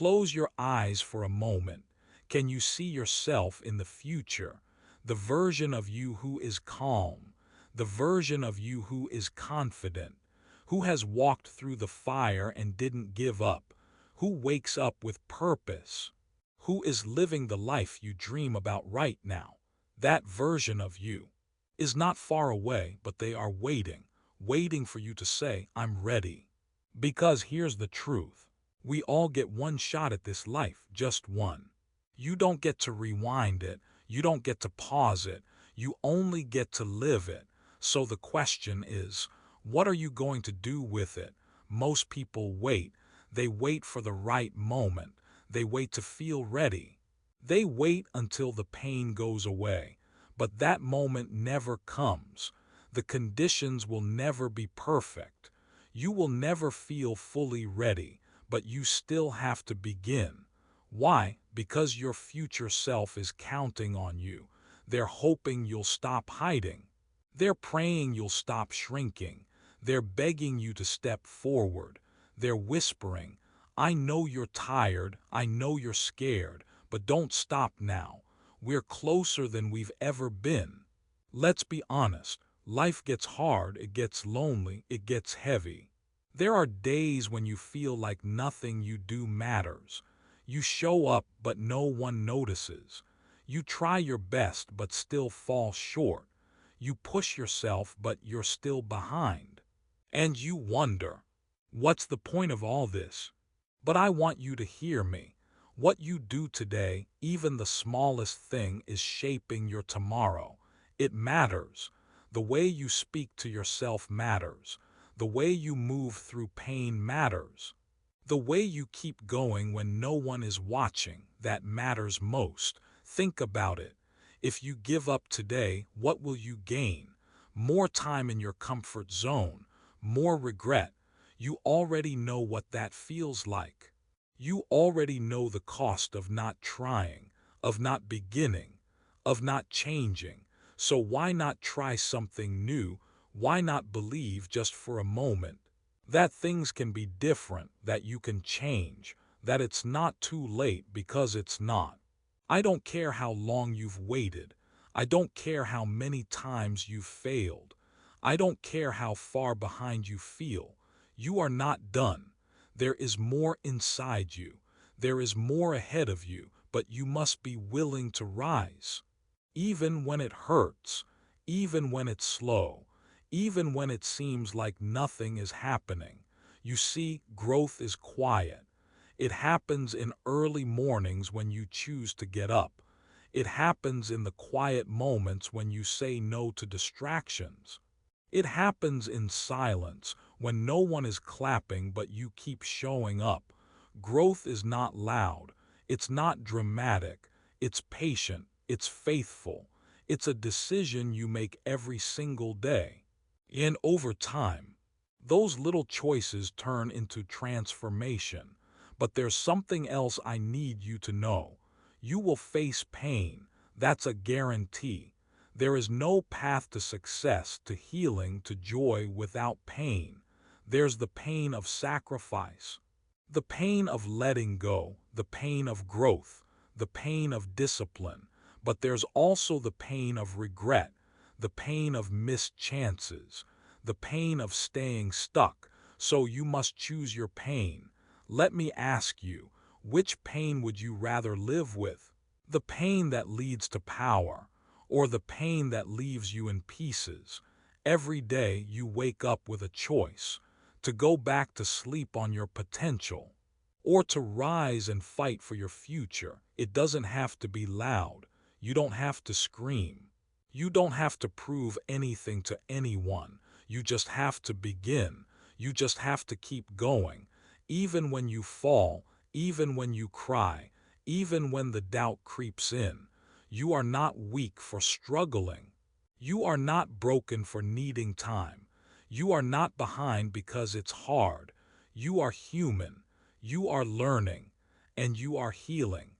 Close your eyes for a moment. Can you see yourself in the future? The version of you who is calm, the version of you who is confident, who has walked through the fire and didn't give up, who wakes up with purpose, who is living the life you dream about right now. That version of you is not far away, but they are waiting for you to say, I'm ready. Because here's the truth. We all get one shot at this life, just one. You don't get to rewind it. You don't get to pause it. You only get to live it. So the question is, what are you going to do with it? Most people wait. They wait for the right moment. They wait to feel ready. They wait until the pain goes away. But that moment never comes. The conditions will never be perfect. You will never feel fully ready, but you still have to begin. Why? Because your future self is counting on you. They're hoping you'll stop hiding. They're praying you'll stop shrinking. They're begging you to step forward. They're whispering, I know you're tired, I know you're scared, but don't stop now. We're closer than we've ever been. Let's be honest, life gets hard, it gets lonely, it gets heavy. There are days when you feel like nothing you do matters. You show up, but no one notices. You try your best, but still fall short. You push yourself, but you're still behind. And you wonder, what's the point of all this? But I want you to hear me. What you do today, even the smallest thing, is shaping your tomorrow. It matters. The way you speak to yourself matters. The way you move through pain matters. The way you keep going when no one is watching, that matters most. Think about it. If you give up today, what will you gain? More time in your comfort zone, more regret. You already know what that feels like. You already know the cost of not trying, of not beginning, of not changing. So why not try something new? Why not believe just for a moment that things can be different, that you can change, that it's not too late, because it's not. I don't care how long you've waited. I don't care how many times you've failed. I don't care how far behind you feel. You are not done. There is more inside you. There is more ahead of you, but you must be willing to rise. Even when it hurts, even when it's slow, even when it seems like nothing is happening. You see, growth is quiet. It happens in early mornings when you choose to get up. It happens in the quiet moments when you say no to distractions. It happens in silence when no one is clapping but you keep showing up. Growth is not loud. It's not dramatic. It's patient. It's faithful. It's a decision you make every single day. And over time, those little choices turn into transformation. But there's something else I need you to know. You will face pain. That's a guarantee. There is no path to success, to healing, to joy without pain. There's the pain of sacrifice, the pain of letting go, the pain of growth, the pain of discipline. But there's also the pain of regret, the pain of missed chances, the pain of staying stuck. So you must choose your pain. Let me ask you, which pain would you rather live with? The pain that leads to power, or the pain that leaves you in pieces? Every day you wake up with a choice, to go back to sleep on your potential, or to rise and fight for your future. It doesn't have to be loud. You don't have to scream. You don't have to prove anything to anyone. You just have to begin. You just have to keep going. Even when you fall, even when you cry, even when the doubt creeps in, you are not weak for struggling. You are not broken for needing time. You are not behind because it's hard. You are human. You are learning. And you are healing.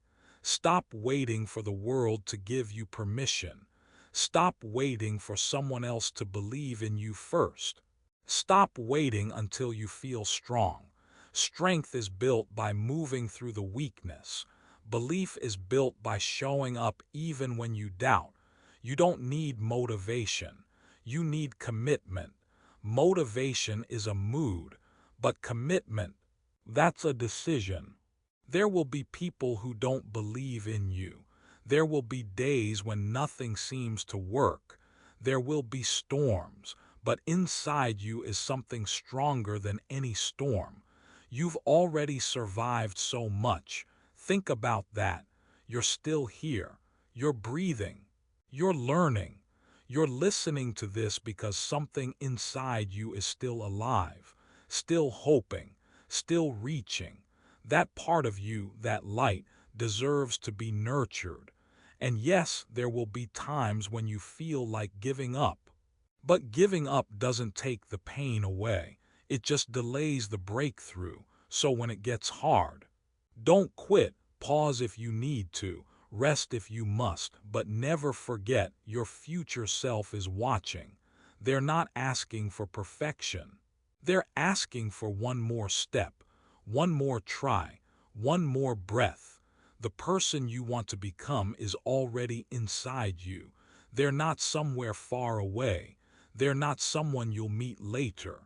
Stop waiting for the world to give you permission. Stop waiting for someone else to believe in you first. Stop waiting until you feel strong. Strength is built by moving through the weakness. Belief is built by showing up even when you doubt. You don't need motivation. You need commitment. Motivation is a mood, but commitment, that's a decision. There will be people who don't believe in you. There will be days when nothing seems to work. There will be storms, but inside you is something stronger than any storm. You've already survived so much. Think about that. You're still here. You're breathing. You're learning. You're listening to this because something inside you is still alive, still hoping, still reaching. That part of you, that light, deserves to be nurtured. And yes, there will be times when you feel like giving up. But giving up doesn't take the pain away. It just delays the breakthrough. So when it gets hard, don't quit. Pause if you need to. Rest if you must. But never forget your future self is watching. They're not asking for perfection. They're asking for one more step, one more try, one more breath. The person you want to become is already inside you. They're not somewhere far away. They're not someone you'll meet later.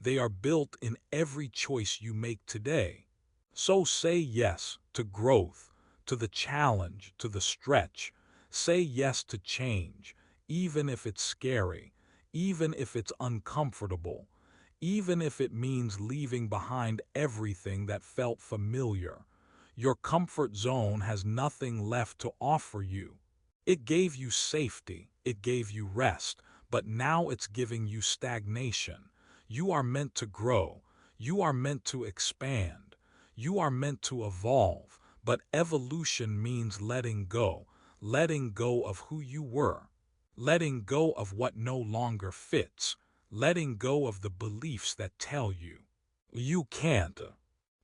They are built in every choice you make today. So say yes to growth, to the challenge, to the stretch. Say yes to change, even if it's scary, even if it's uncomfortable, even if it means leaving behind everything that felt familiar. Your comfort zone has nothing left to offer you. It gave you safety, it gave you rest, but now it's giving you stagnation. You are meant to grow. You are meant to expand. You are meant to evolve, but evolution means letting go of who you were, letting go of what no longer fits, letting go of the beliefs that tell you you can't.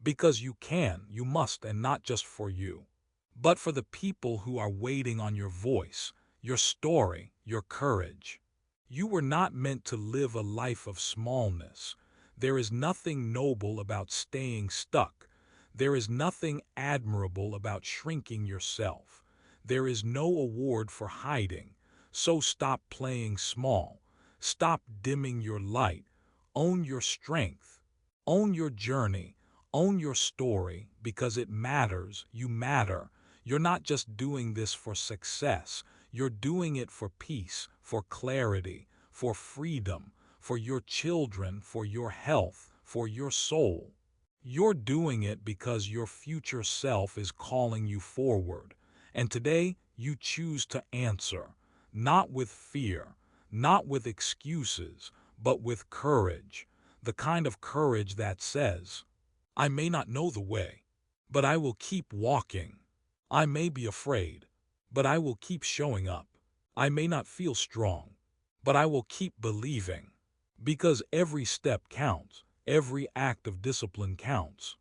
Because you can, you must, and not just for you, but for the people who are waiting on your voice, your story, your courage. You were not meant to live a life of smallness. There is nothing noble about staying stuck. There is nothing admirable about shrinking yourself. There is no award for hiding. So stop playing small. Stop dimming your light. Own your strength. Own your journey. Own your story because it matters. You matter. You're not just doing this for success. You're doing it for peace, for clarity, for freedom, for your children, for your health, for your soul. You're doing it because your future self is calling you forward. And today, you choose to answer, not with fear, not with excuses, but with courage. The kind of courage that says, I may not know the way, but I will keep walking. I may be afraid, but I will keep showing up. I may not feel strong, but I will keep believing. Because every step counts, every act of discipline counts.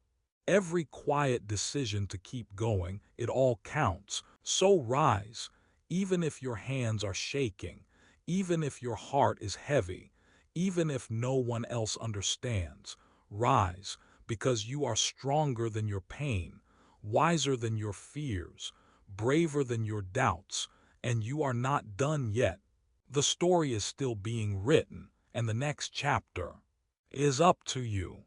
Every quiet decision to keep going, it all counts. So rise, even if your hands are shaking, even if your heart is heavy, even if no one else understands. Rise, because you are stronger than your pain, wiser than your fears, braver than your doubts, and you are not done yet. The story is still being written, and the next chapter is up to you.